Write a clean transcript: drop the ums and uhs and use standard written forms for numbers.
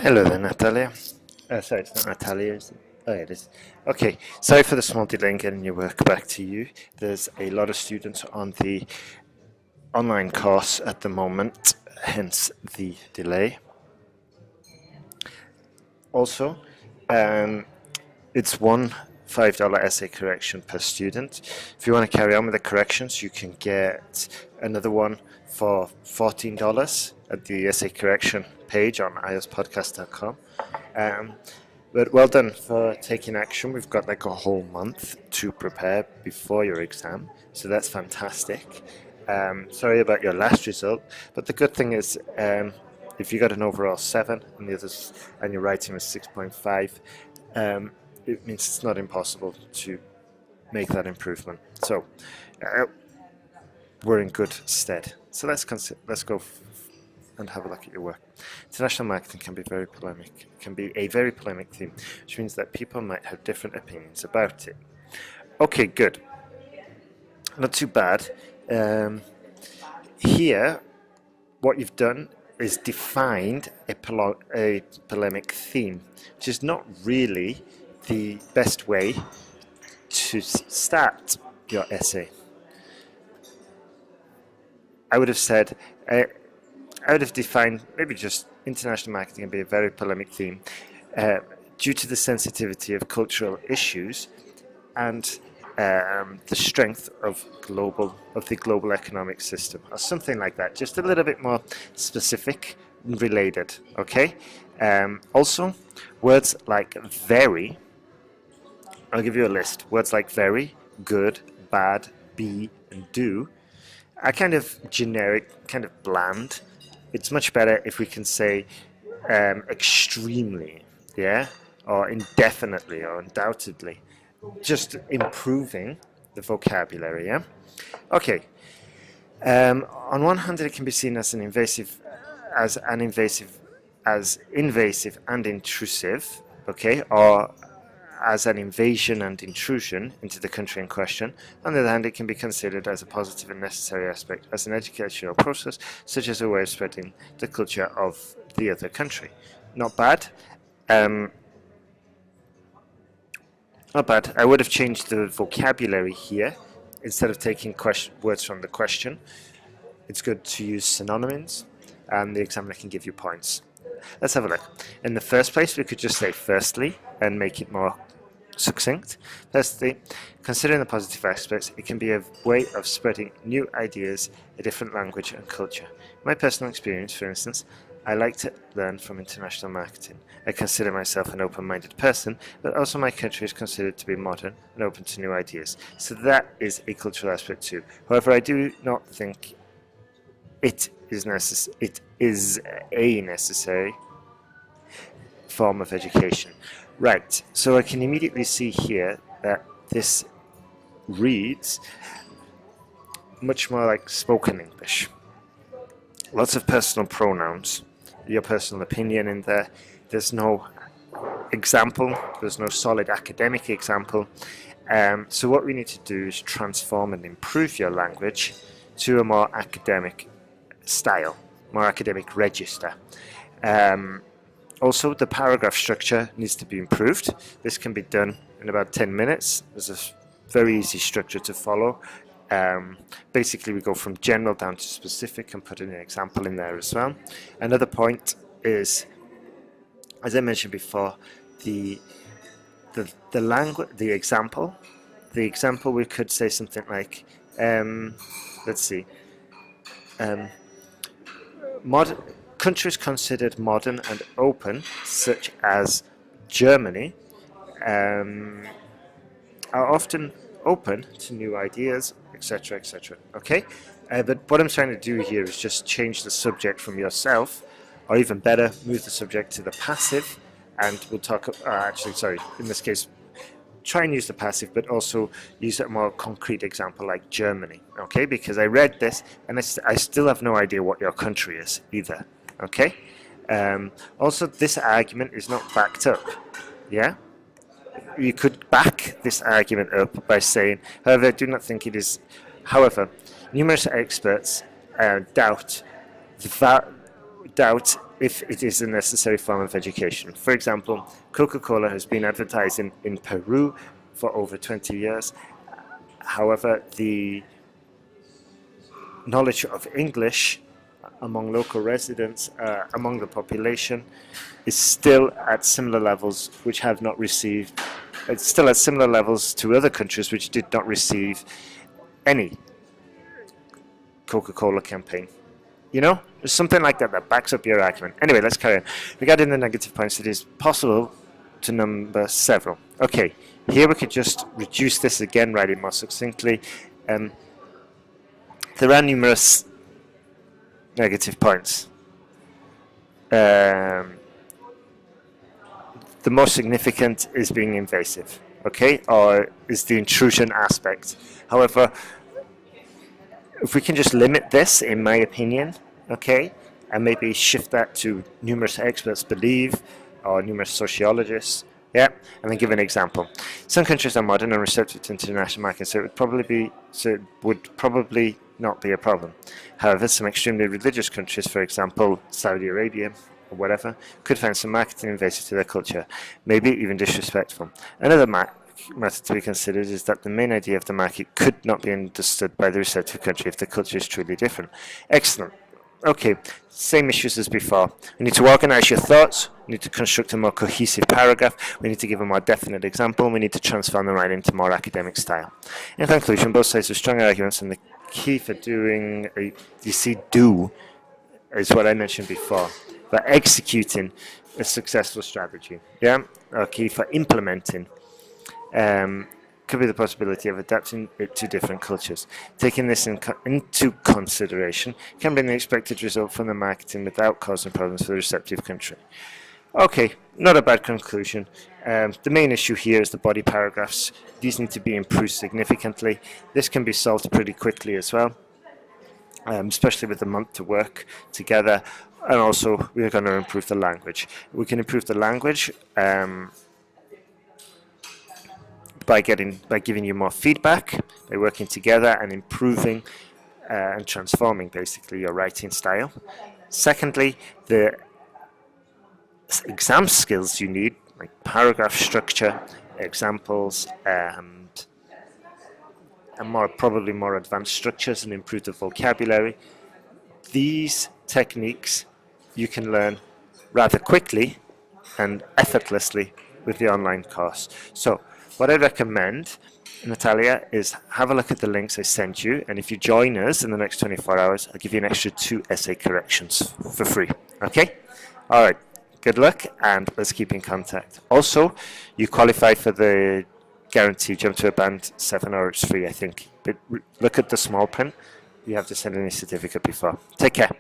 Hello there, Nathalia. Sorry, it's not Nathalia, is it? Oh, yeah, it is. Okay, sorry for the small delay in getting your work back to you. There's a lot of students on the online course at the moment, hence the delay. Also, it's one $5 essay correction per student. If you want to carry on with the corrections, you can get another one for $14 at the essay correction page on IELTSPodcast.com. But well done for taking action. We've got like a whole month to prepare before your exam, so that's fantastic. Sorry about your last result, but the good thing is if you got an overall 7 and the others and your writing was 6.5, it means it's not impossible to make that improvement. So we're in good stead. So let's go and have a look at your work. International marketing can be very polemic. It can be a very polemic theme, which means that people might have different opinions about it. Okay, good. Not too bad. Here, what you've done is defined a polemic theme, which is not really the best way to start your essay. I would have said, I would have defined maybe just international marketing can be a very polemic theme due to the sensitivity of cultural issues and the strength of the global economic system, or something like that. Just a little bit more specific and related. Okay. Also, words like very. I'll give you a list. Words like very, good, bad, be, and do are kind of generic, kind of bland. It's much better if we can say extremely, yeah, or indefinitely, or undoubtedly, just improving the vocabulary, yeah. Okay. On one hand, it can be seen as invasive and intrusive, okay, or as an invasion and intrusion into the country in question. On the other hand, it can be considered as a positive and necessary aspect as an educational process, such as a way of spreading the culture of the other country. Not bad. Not bad. I would have changed the vocabulary here. Instead of taking words from the question, it's good to use synonyms, and the examiner can give you points. Let's have a look. In the first place, we could just say firstly and make it more succinct. Firstly, considering the positive aspects, it can be a way of spreading new ideas, a different language and culture. My personal experience, for instance, I like to learn from international marketing. I consider myself an open-minded person, but also my country is considered to be modern and open to new ideas. So that is a cultural aspect too. However, I do not think it is a necessary form of education. Right, so I can immediately see here that this reads much more like spoken English. Lots of personal pronouns, your personal opinion in there. There's no example, there's no solid academic example. So what we need to do is transform and improve your language to a more academic style, more academic register. Also, the paragraph structure needs to be improved. This can be done in about 10 minutes. There's a very easy structure to follow. Basically, we go from general down to specific and put an example in there as well. Another point is, as I mentioned before, the language, the example. The example, we could say something like, let's see, countries considered modern and open, such as Germany, are often open to new ideas, etc., etc. Okay, but what I'm trying to do here is just change the subject from yourself, or even better, move the subject to the passive, and we'll talk. In this case, try and use the passive, but also use a more concrete example like Germany. Okay, because I read this and I still have no idea what your country is either. Okay. Also, this argument is not backed up. Yeah. You could back this argument up by saying, however, I do not think it is. However, numerous experts doubt doubt if it is a necessary form of education. For example, Coca-Cola has been advertising in Peru for over 20 years. However, the knowledge of English among local residents, among the population, is still at similar levels which have not received, it's still at similar levels to other countries which did not receive any Coca-Cola campaign. You know, there's something like that that backs up your argument. Anyway, let's carry on. Regarding the negative points, it is possible to number several. Okay, here we could just reduce this again, write it more succinctly. There are numerous negative points. The most significant is being invasive, okay, or is the intrusion aspect. However, if we can just limit this, in my opinion, okay, and maybe shift that to numerous experts believe, or numerous sociologists, yeah, and then give an example. Some countries are modern and receptive to international markets, so it would probably not be a problem. However, some extremely religious countries, for example, Saudi Arabia or whatever, could find some marketing invasive to their culture, maybe even disrespectful. Another matter to be considered is that the main idea of the market could not be understood by the receptive country if the culture is truly different. Excellent. Okay, same issues as before. We need to organize your thoughts, we need to construct a more cohesive paragraph, we need to give a more definite example, we need to transform the writing into more academic style. In conclusion, both sides have strong arguments, and the key for doing, do, is what I mentioned before, for executing a successful strategy, yeah, or key for implementing. Could be the possibility of adapting it to different cultures. Taking this into consideration can bring the expected result from the marketing without causing problems for the receptive country. Okay, not a bad conclusion. The main issue here is the body paragraphs. These need to be improved significantly. This can be solved pretty quickly as well, especially with a month to work together. And also, we're going to improve the language. We can improve the language by giving you more feedback, by working together and improving and transforming basically your writing style. Secondly, the exam skills you need, like paragraph structure, examples, and probably more advanced structures, and improve the vocabulary. These techniques you can learn rather quickly and effortlessly with the online course. So what I recommend, Nathalia, is have a look at the links I sent you, and if you join us in the next 24 hours, I'll give you an extra 2 essay corrections for free. Okay? All right. Good luck, and let's keep in contact. Also, you qualify for the guarantee jump to a band 7, or it's free, I think. But look at the small print. You have to send in a certificate before. Take care.